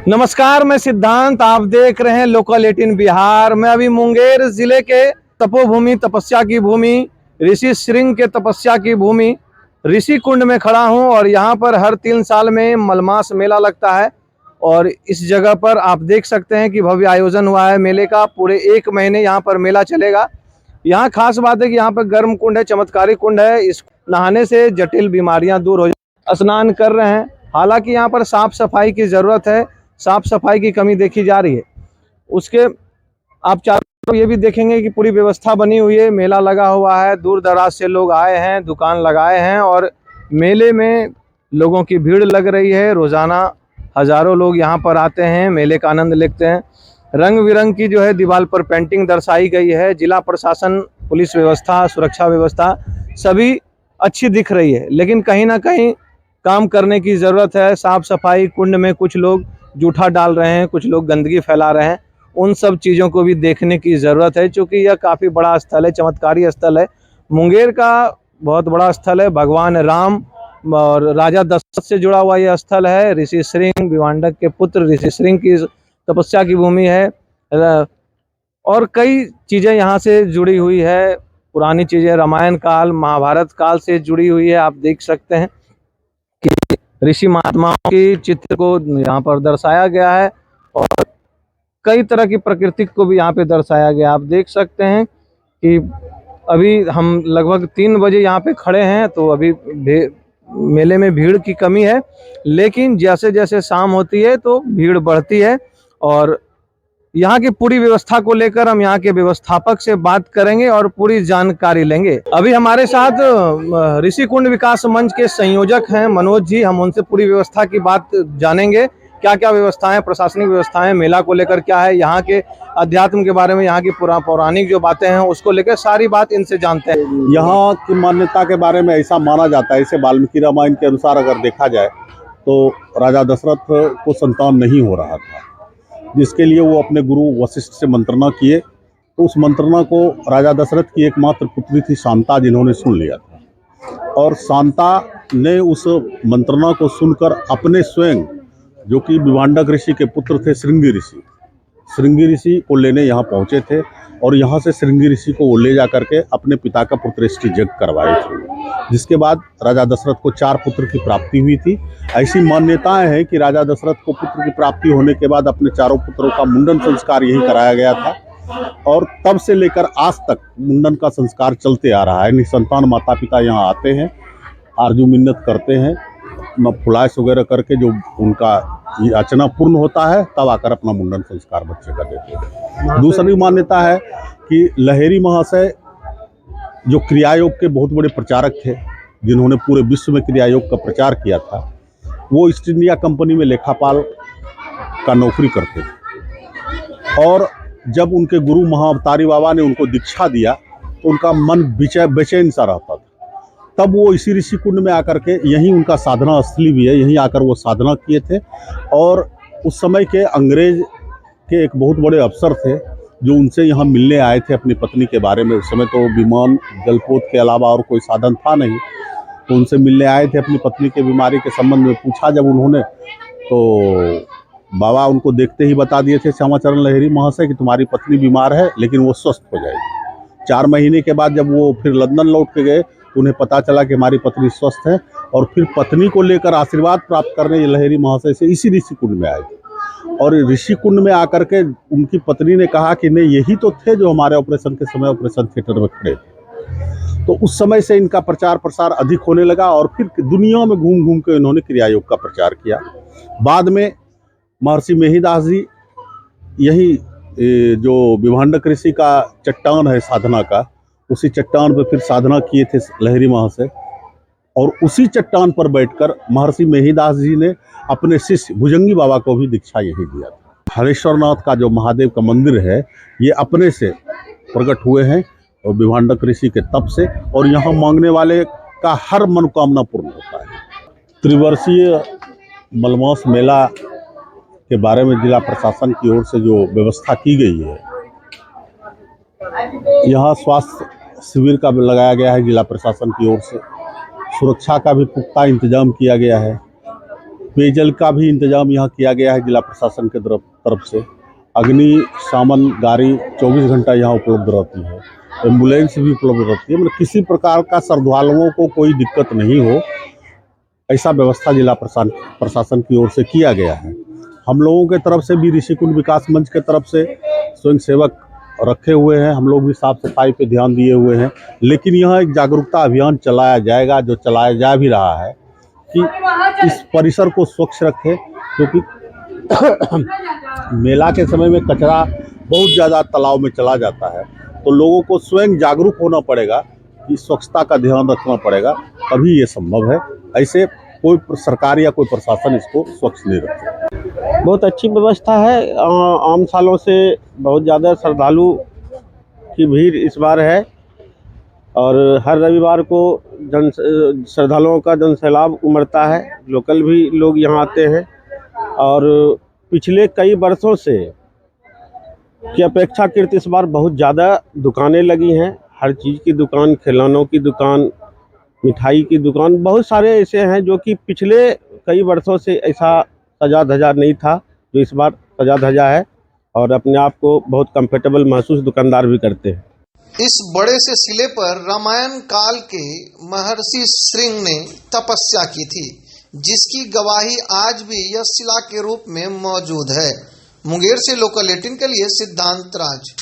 नमस्कार, मैं सिद्धांत। आप देख रहे हैं लोकल 18 बिहार। मैं अभी मुंगेर जिले के तपोभूमि, तपस्या की भूमि, ऋषि श्रृंग के तपस्या की भूमि ऋषि कुंड में खड़ा हूं और यहां पर हर 3 साल में मलमास मेला लगता है और इस जगह पर आप देख सकते हैं कि भव्य आयोजन हुआ है मेले का। पूरे 1 महीने यहां पर मेला चलेगा। यहाँ खास बात है कि यहाँ पर गर्म कुंड है, चमत्कारी कुंड है। इस नहाने से जटिल बीमारियां दूर हो जाती। स्नान कर रहे हैं। हालांकि यहाँ पर साफ सफाई की ज़रूरत है, साफ सफाई की कमी देखी जा रही है। उसके आप चारों ये भी देखेंगे कि पूरी व्यवस्था बनी हुई है, मेला लगा हुआ है, दूर दराज से लोग आए हैं, दुकान लगाए हैं और मेले में लोगों की भीड़ लग रही है। रोज़ाना हज़ारों लोग यहाँ पर आते हैं, मेले का आनंद लेते हैं। रंग बिरंग की जो है दीवार पर पेंटिंग दर्शाई गई है। जिला प्रशासन, पुलिस व्यवस्था, सुरक्षा व्यवस्था सभी अच्छी दिख रही है, लेकिन कहीं ना कहीं काम करने की ज़रूरत है। साफ़ सफाई, कुंड में कुछ लोग जूठा डाल रहे हैं, कुछ लोग गंदगी फैला रहे हैं, उन सब चीज़ों को भी देखने की ज़रूरत है, क्योंकि यह काफ़ी बड़ा स्थल है, चमत्कारी स्थल है। मुंगेर का बहुत बड़ा स्थल है। भगवान राम और राजा दशरथ से जुड़ा हुआ यह स्थल है। ऋषि श्रृंग, विवांडक के पुत्र ऋषि श्रृंग की तपस्या की भूमि है और कई चीज़ें यहाँ से जुड़ी हुई है। पुरानी चीज़ें रामायण काल, महाभारत काल से जुड़ी हुई है। आप देख सकते हैं कि ऋषि महात्माओं की चित्र को यहाँ पर दर्शाया गया है और कई तरह की प्रकृति को भी यहाँ पे दर्शाया गया। आप देख सकते हैं कि अभी हम लगभग 3 बजे यहाँ पे खड़े हैं, तो अभी मेले में भीड़ की कमी है, लेकिन जैसे जैसे शाम होती है तो भीड़ बढ़ती है। और यहाँ की पूरी व्यवस्था को लेकर हम यहाँ के व्यवस्थापक से बात करेंगे और पूरी जानकारी लेंगे। अभी हमारे साथ ऋषि कुंड विकास मंच के संयोजक हैं मनोज जी। हम उनसे पूरी व्यवस्था की बात जानेंगे, क्या क्या व्यवस्थाएं, प्रशासनिक व्यवस्थाएं, मेला को लेकर क्या है, यहाँ के अध्यात्म के बारे में, यहाँ की पौराणिक जो बातें हैं उसको लेकर सारी बात इनसे जानते हैं। यहाँ की मान्यता के बारे में ऐसा माना जाता है, इसे वाल्मीकि रामायण के अनुसार अगर देखा जाए तो राजा दशरथ को संतान नहीं हो रहा था, जिसके लिए वो अपने गुरु वशिष्ठ से मंत्रणा किए। तो उस मंत्रणा को राजा दशरथ की एकमात्र पुत्री थी शांता, जिन्होंने सुन लिया था और शांता ने उस मंत्रणा को सुनकर अपने स्वयं, जो कि विवांडक ऋषि के पुत्र थे, श्रृंगी ऋषि को लेने यहाँ पहुँचे थे और यहाँ से श्रृंगी ऋषि को वो ले जा करके अपने पिता का पुत्रेष्टि यज्ञ करवाए थे, जिसके बाद राजा दशरथ को 4 पुत्र की प्राप्ति हुई थी। ऐसी मान्यताएं हैं कि राजा दशरथ को पुत्र की प्राप्ति होने के बाद अपने चारों पुत्रों का मुंडन संस्कार यही कराया गया था और तब से लेकर आज तक मुंडन का संस्कार चलते आ रहा है। निसंतान माता पिता यहाँ आते हैं, आरजू मिन्नत करते हैं, फुलाइश वगैरह करके जो उनका याचना पूर्ण होता है तब आकर अपना मुंडन संस्कार बच्चे का देते हैं। दूसरी मान्यता है कि लहेरी महाशय जो क्रियायोग के बहुत बड़े प्रचारक थे, जिन्होंने पूरे विश्व में क्रियायोग का प्रचार किया था, वो ईस्ट इंडिया कंपनी में लेखापाल का नौकरी करते थे और जब उनके गुरु महाअवतारी बाबा ने उनको दीक्षा दिया तो उनका मन बेचैन सा रहता था। तब वो इसी ऋषि कुंड में आकर के, यहीं उनका साधना स्थली भी है, यहीं आकर वो साधना किए थे और उस समय के अंग्रेज के एक बहुत बड़े अफसर थे जो उनसे यहाँ मिलने आए थे अपनी पत्नी के बारे में। उस समय तो विमान, जलपोत के अलावा और कोई साधन था नहीं, तो उनसे मिलने आए थे, अपनी पत्नी के बीमारी के संबंध में पूछा जब उन्होंने, तो बाबा उनको देखते ही बता दिए थे श्यामाचरण लहेरी महाशय कि तुम्हारी पत्नी बीमार है लेकिन वो स्वस्थ हो जाएगी। 4 महीने के बाद जब वो फिर लंदन लौट के गए तो उन्हें पता चला कि हमारी पत्नी स्वस्थ है और फिर पत्नी को लेकर आशीर्वाद प्राप्त करने लहेरी महाशय से इसी ऋषि कुंड में आए थे और ऋषि कुंड में आकर के उनकी पत्नी ने कहा कि नहीं, यही तो थे जो हमारे ऑपरेशन के समय ऑपरेशन थिएटर में खड़े थे। तो उस समय से इनका प्रचार प्रसार अधिक होने लगा और फिर दुनिया में घूम घूम के इन्होंने क्रियायोग का प्रचार किया। बाद में महर्षि मेहिदास जी यही जो विवांडक ऋषि का चट्टान है साधना का, उसी चट्टान पर फिर साधना किए थे लहेरी महाशय और उसी चट्टान पर बैठकर महर्षि मेहिदास जी ने अपने शिष्य भुजंगी बाबा को भी दीक्षा यही दिया था। हरेश्वरनाथ का जो महादेव का मंदिर है, ये अपने से प्रकट हुए हैं और विवांडक ऋषि के तप से, और यहाँ मांगने वाले का हर मनोकामना पूर्ण होता है। त्रिवर्षीय मलमास मेला के बारे में जिला प्रशासन की ओर से जो व्यवस्था की गई है, यहाँ स्वास्थ्य शिविर का लगाया गया है जिला प्रशासन की ओर से, सुरक्षा का भी पुख्ता इंतजाम किया गया है, पेयजल का भी इंतजाम यहाँ किया गया है जिला प्रशासन के तरफ से। अग्निशमन गाड़ी 24 घंटा यहाँ उपलब्ध रहती है, एम्बुलेंस भी उपलब्ध रहती है। मतलब किसी प्रकार का श्रद्धालुओं को कोई दिक्कत नहीं हो, ऐसा व्यवस्था जिला प्रशासन की ओर से किया गया है। हम लोगों के तरफ से भी ऋषिकुंड विकास मंच के तरफ से स्वयंसेवक रखे हुए हैं, हम लोग भी साफ सफाई पे ध्यान दिए हुए हैं। लेकिन यह एक जागरूकता अभियान चलाया जाएगा, जो चलाया जा भी रहा है कि इस परिसर को स्वच्छ रखें, क्योंकि मेला के समय में कचरा बहुत ज़्यादा तालाब में चला जाता है। तो लोगों को स्वयं जागरूक होना पड़ेगा कि स्वच्छता का ध्यान रखना पड़ेगा, तभी ये संभव है। ऐसे कोई सरकार या कोई प्रशासन इसको स्वच्छ नहीं रखता। बहुत अच्छी व्यवस्था है। आम सालों से बहुत ज़्यादा श्रद्धालु की भीड़ इस बार है और हर रविवार को श्रद्धालुओं का जनसैलाब उमड़ता है। लोकल भी लोग यहाँ आते हैं और पिछले कई वर्षों से की अपेक्षाकृत इस बार बहुत ज़्यादा दुकानें लगी हैं। हर चीज़ की दुकान, खिलौनों की दुकान, मिठाई की दुकान, बहुत सारे ऐसे हैं जो कि पिछले कई वर्षों से ऐसा सजा धजा नहीं था, जो इस बार सजा धजा है और अपने आप को बहुत कंफर्टेबल महसूस दुकानदार भी करते हैं। इस बड़े से शिले पर रामायण काल के महर्षि श्रृंग ने तपस्या की थी, जिसकी गवाही आज भी यह शिला के रूप में मौजूद है। मुंगेर से लोकल 18 के लिए सिद्धांत राज।